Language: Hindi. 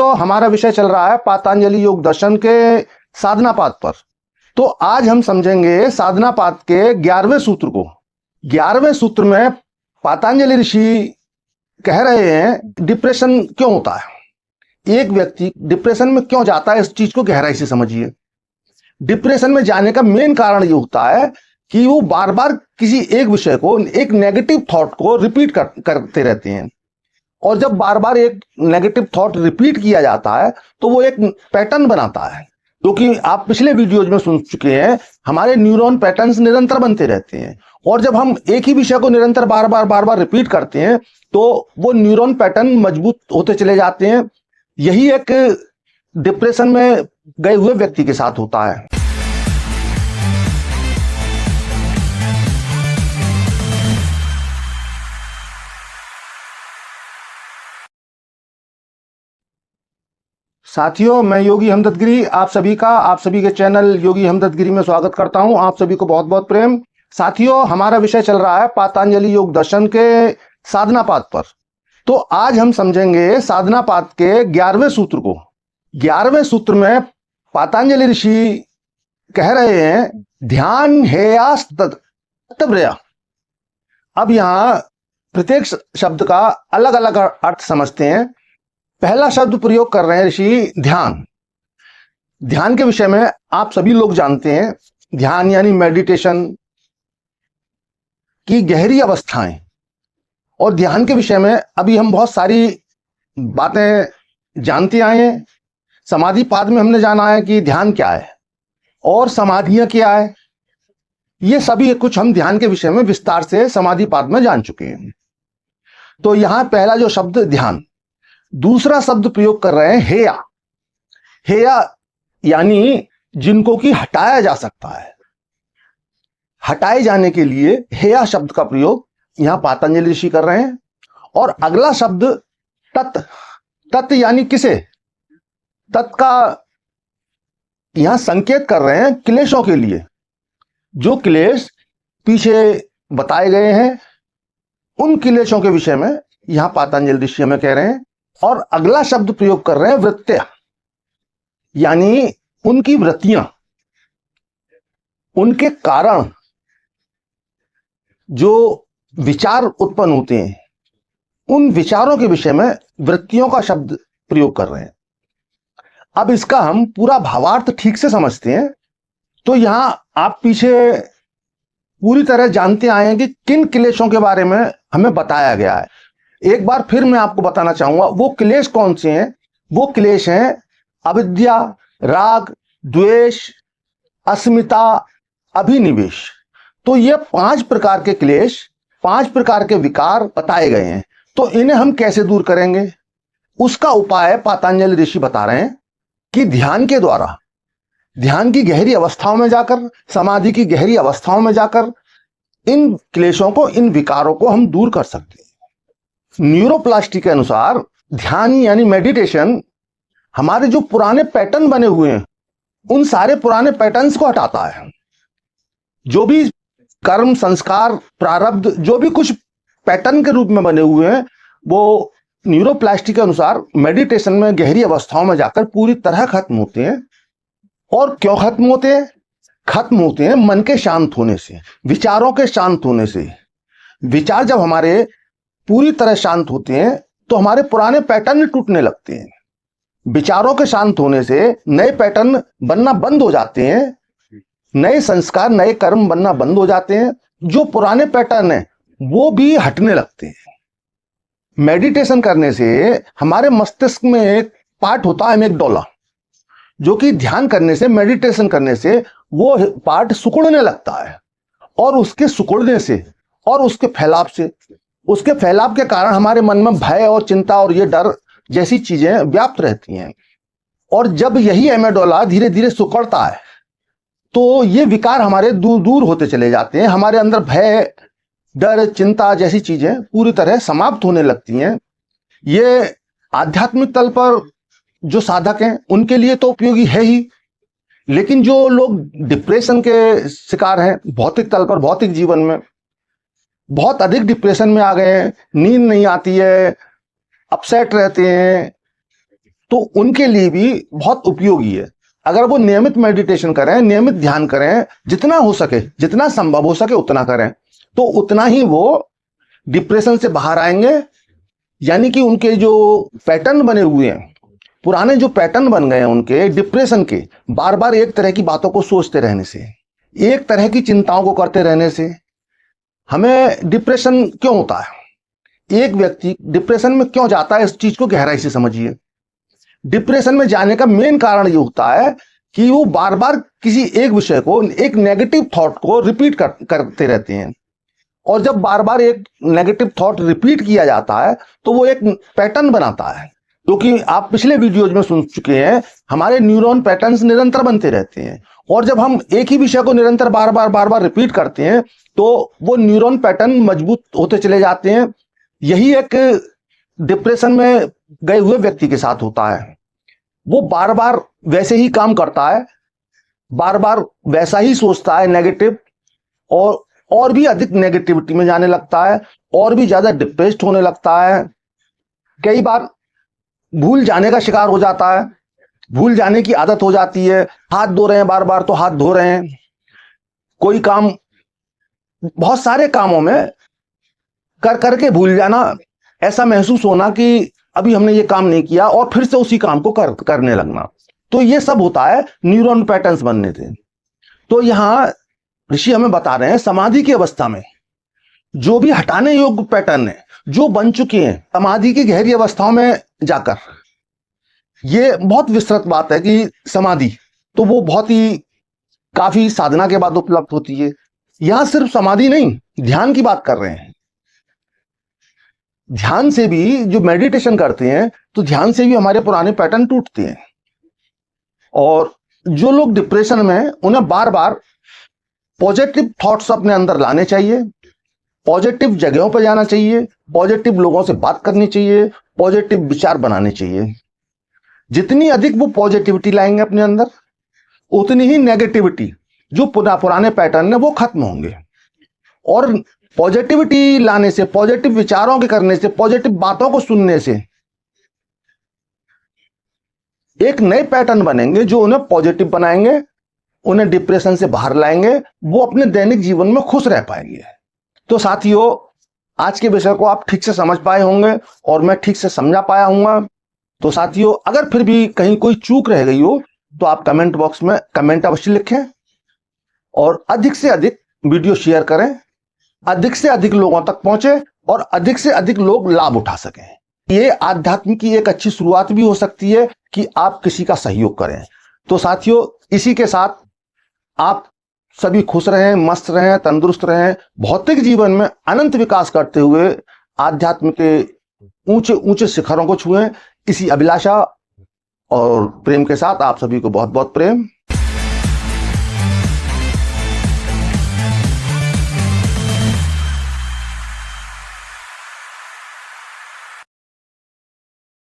साथियों, हमारा विषय चल रहा है पातंजलि योग दर्शन के साधनापाद पर। तो आज हम समझेंगे साधनापाद के 11वें सूत्र को। 11वें सूत्र में पातंजलि ऋषि कह रहे हैं डिप्रेशन क्यों होता है, एक व्यक्ति डिप्रेशन में क्यों जाता है, इस चीज को गहराई से समझिए। डिप्रेशन में जाने का मेन कारण ये होता है कि वो बार बार किसी एक विषय को, एक नेगेटिव थॉट को रिपीट करते रहते हैं। और जब बार बार एक नेगेटिव थॉट रिपीट किया जाता है तो वो एक पैटर्न बनाता है, क्योंकि आप पिछले वीडियोज में सुन चुके हैं हमारे न्यूरॉन पैटर्न्स निरंतर बनते रहते हैं। और जब हम एक ही विषय को निरंतर बार बार रिपीट करते हैं तो वो न्यूरॉन पैटर्न मजबूत होते चले जाते हैं। यही एक डिप्रेशन में गए हुए व्यक्ति के साथ होता है। साथियों, मैं योगी हमदर्द गिरी आप सभी के चैनल योगी हमदर्द गिरी में स्वागत करता हूं। आप सभी को बहुत बहुत प्रेम। साथियों, हमारा विषय चल रहा है पातंजलि योग दर्शन के साधनापाद पर। तो आज हम समझेंगे साधनापाद के 11वें सूत्र को। 11वें सूत्र में पातंजलि ऋषि कह रहे हैं ध्यान हेयास्तव्रया। अब यहां प्रत्येक शब्द का अलग अलग अर्थ समझते हैं। पहला शब्द प्रयोग कर रहे हैं ऋषि ध्यान। ध्यान के विषय में आप सभी लोग जानते हैं, ध्यान यानी मेडिटेशन की गहरी अवस्थाएं। और ध्यान के विषय में अभी हम बहुत सारी बातें जानते आए हैं। समाधि पाद में हमने जाना है कि ध्यान क्या है और समाधियां क्या है। ये सभी कुछ हम ध्यान के विषय में विस्तार से समाधि पाद में जान चुके हैं। तो यहां पहला जो शब्द ध्यान, दूसरा शब्द प्रयोग कर रहे हैं हेया। हेया यानी जिनको कि हटाया जा सकता है। हटाए जाने के लिए हेया शब्द का प्रयोग यहां पातंजलि ऋषि कर रहे हैं। और अगला शब्द तत्। तत् यानी किसे, तत् का यहां संकेत कर रहे हैं क्लेशों के लिए। जो क्लेश पीछे बताए गए हैं उन क्लेशों के विषय में यहां पातंजलि ऋषि हमें कह रहे हैं। और अगला शब्द प्रयोग कर रहे हैं वृत्त्या, यानी उनकी वृत्तियां, उनके कारण जो विचार उत्पन्न होते हैं उन विचारों के विषय में वृत्तियों का शब्द प्रयोग कर रहे हैं। अब इसका हम पूरा भावार्थ ठीक से समझते हैं तो यहां आप पीछे पूरी तरह जानते आए हैं कि किन क्लेशों के बारे में हमें बताया गया है। एक बार फिर मैं आपको बताना चाहूंगा वो क्लेश कौन से हैं। वो क्लेश हैं अविद्या, राग, द्वेष, अस्मिता, अभिनिवेश। तो ये 5 प्रकार के क्लेश, 5 प्रकार के विकार बताए गए हैं। तो इन्हें हम कैसे दूर करेंगे, उसका उपाय पातंजलि ऋषि बता रहे हैं कि ध्यान के द्वारा, ध्यान की गहरी अवस्थाओं में जाकर, समाधि की गहरी अवस्थाओं में जाकर इन क्लेशों को, इन विकारों को हम दूर कर सकते हैं। न्यूरोप्लास्टी के अनुसार ध्यान यानी मेडिटेशन हमारे जो पुराने पैटर्न बने हुए हैं उन सारे पुराने पैटर्न्स को हटाता है। जो भी कर्म, संस्कार, प्रारब्ध, जो भी कुछ पैटर्न के रूप में बने हुए हैं वो न्यूरोप्लास्टी के अनुसार मेडिटेशन में गहरी अवस्थाओं में जाकर पूरी तरह खत्म होते हैं। और क्यों खत्म होते हैं? खत्म होते हैं मन के शांत होने से, विचारों के शांत होने से। विचार जब हमारे पूरी तरह शांत होते हैं तो हमारे पुराने पैटर्न टूटने लगते हैं। विचारों के शांत होने से नए पैटर्न बनना बंद हो जाते हैं, नए संस्कार, नए कर्म बनना बंद हो जाते हैं। जो पुराने पैटर्न हैं वो भी हटने लगते हैं। मेडिटेशन करने से हमारे मस्तिष्क में एक पार्ट होता है अमिगडाला, जो कि ध्यान करने से, मेडिटेशन करने से वो पार्ट सिकुड़ने लगता है। और उसके सिकुड़ने से और उसके फैलाव के कारण हमारे मन में भय और चिंता और ये डर जैसी चीजें व्याप्त रहती हैं। और जब यही एमेडोला धीरे धीरे सिकुड़ता है तो ये विकार हमारे दूर दूर होते चले जाते हैं। हमारे अंदर भय, डर, चिंता जैसी चीजें पूरी तरह समाप्त होने लगती हैं। ये आध्यात्मिक तल पर जो साधक हैं उनके लिए तो उपयोगी है ही, लेकिन जो लोग डिप्रेशन के शिकार हैं, भौतिक तल पर, भौतिक जीवन में बहुत अधिक डिप्रेशन में आ गए हैं, नींद नहीं आती है, अपसेट रहते हैं, तो उनके लिए भी बहुत उपयोगी है। अगर वो नियमित मेडिटेशन करें, नियमित ध्यान करें, जितना हो सके, जितना संभव हो सके उतना करें, तो उतना ही वो डिप्रेशन से बाहर आएंगे। यानी कि उनके जो पैटर्न बने हुए हैं, पुराने जो पैटर्न बन गए हैं उनके डिप्रेशन के, बार बार एक तरह की बातों को सोचते रहने से, एक तरह की चिंताओं को करते रहने से हमें डिप्रेशन क्यों होता है, एक व्यक्ति डिप्रेशन में क्यों जाता है, इस चीज को गहराई से समझिए। डिप्रेशन में जाने का मेन कारण ये होता है कि वो बार बार किसी एक विषय को, एक नेगेटिव थॉट को रिपीट करते रहते हैं। और जब बार बार एक नेगेटिव थॉट रिपीट किया जाता है तो वो एक पैटर्न बनाता है, क्योंकि आप पिछले वीडियोज में सुन चुके हैं, हमारे न्यूरॉन पैटर्न्स निरंतर बनते रहते हैं। और जब हम एक ही विषय को निरंतर बार बार रिपीट करते हैं तो वो न्यूरॉन पैटर्न मजबूत होते चले जाते हैं। यही एक डिप्रेशन में गए हुए व्यक्ति के साथ होता है। वो बार बार वैसे ही काम करता है, बार बार वैसा ही सोचता है नेगेटिव, और भी अधिक नेगेटिविटी में जाने लगता है, और भी ज्यादा डिप्रेस्ड होने लगता है। कई बार भूल जाने का शिकार हो जाता है, भूल जाने की आदत हो जाती है। हाथ धो रहे हैं बार बार तो हाथ धो रहे हैं, कोई काम, बहुत सारे कामों में कर करके भूल जाना, ऐसा महसूस होना कि अभी हमने ये काम नहीं किया और फिर से उसी काम को करने लगना। तो ये सब होता है न्यूरॉन पैटर्न्स बनने से। तो यहाँ ऋषि हमें बता रहे हैं समाधि की अवस्था में जो भी हटाने योग्य पैटर्न है जो बन चुके हैं समाधि की गहरी अवस्थाओं में जाकर, ये बहुत विस्तृत बात है कि समाधि तो वो बहुत ही काफी साधना के बाद उपलब्ध होती है। यहां सिर्फ समाधि नहीं, ध्यान की बात कर रहे हैं। ध्यान से भी, जो मेडिटेशन करते हैं तो ध्यान से भी हमारे पुराने पैटर्न टूटते हैं। और जो लोग डिप्रेशन में हैं उन्हें बार बार पॉजिटिव थॉट्स अपने अंदर लाने चाहिए, पॉजिटिव जगहों पर जाना चाहिए, पॉजिटिव लोगों से बात करनी चाहिए, पॉजिटिव विचार बनाने चाहिए। जितनी अधिक वो पॉजिटिविटी लाएंगे अपने अंदर, उतनी ही नेगेटिविटी जो पुराने पैटर्न है वो खत्म होंगे। और पॉजिटिविटी लाने से, पॉजिटिव विचारों के करने से, पॉजिटिव बातों को सुनने से एक नए पैटर्न बनेंगे जो उन्हें पॉजिटिव बनाएंगे, उन्हें डिप्रेशन से बाहर लाएंगे, वो अपने दैनिक जीवन में खुश रह पाएंगे। तो साथियों, आज के विषय को आप ठीक से समझ पाए होंगे और मैं ठीक से समझा पाया हूंगा। तो साथियों, अगर फिर भी कहीं कोई चूक रह गई हो तो आप कमेंट बॉक्स में कमेंट अवश्य लिखें और अधिक से अधिक वीडियो शेयर करें, अधिक से अधिक लोगों तक पहुंचे और अधिक से अधिक लोग लाभ उठा सकें। ये आध्यात्म की एक अच्छी शुरुआत भी हो सकती है कि आप किसी का सहयोग करें। तो साथियों, इसी के साथ आप सभी खुश रहें, मस्त रहें, तंदुरुस्त रहें, भौतिक जीवन में अनंत विकास करते हुए आध्यात्म के ऊंचे ऊंचे शिखरों को छुएं। इसी अभिलाषा और प्रेम के साथ आप सभी को बहुत बहुत प्रेम।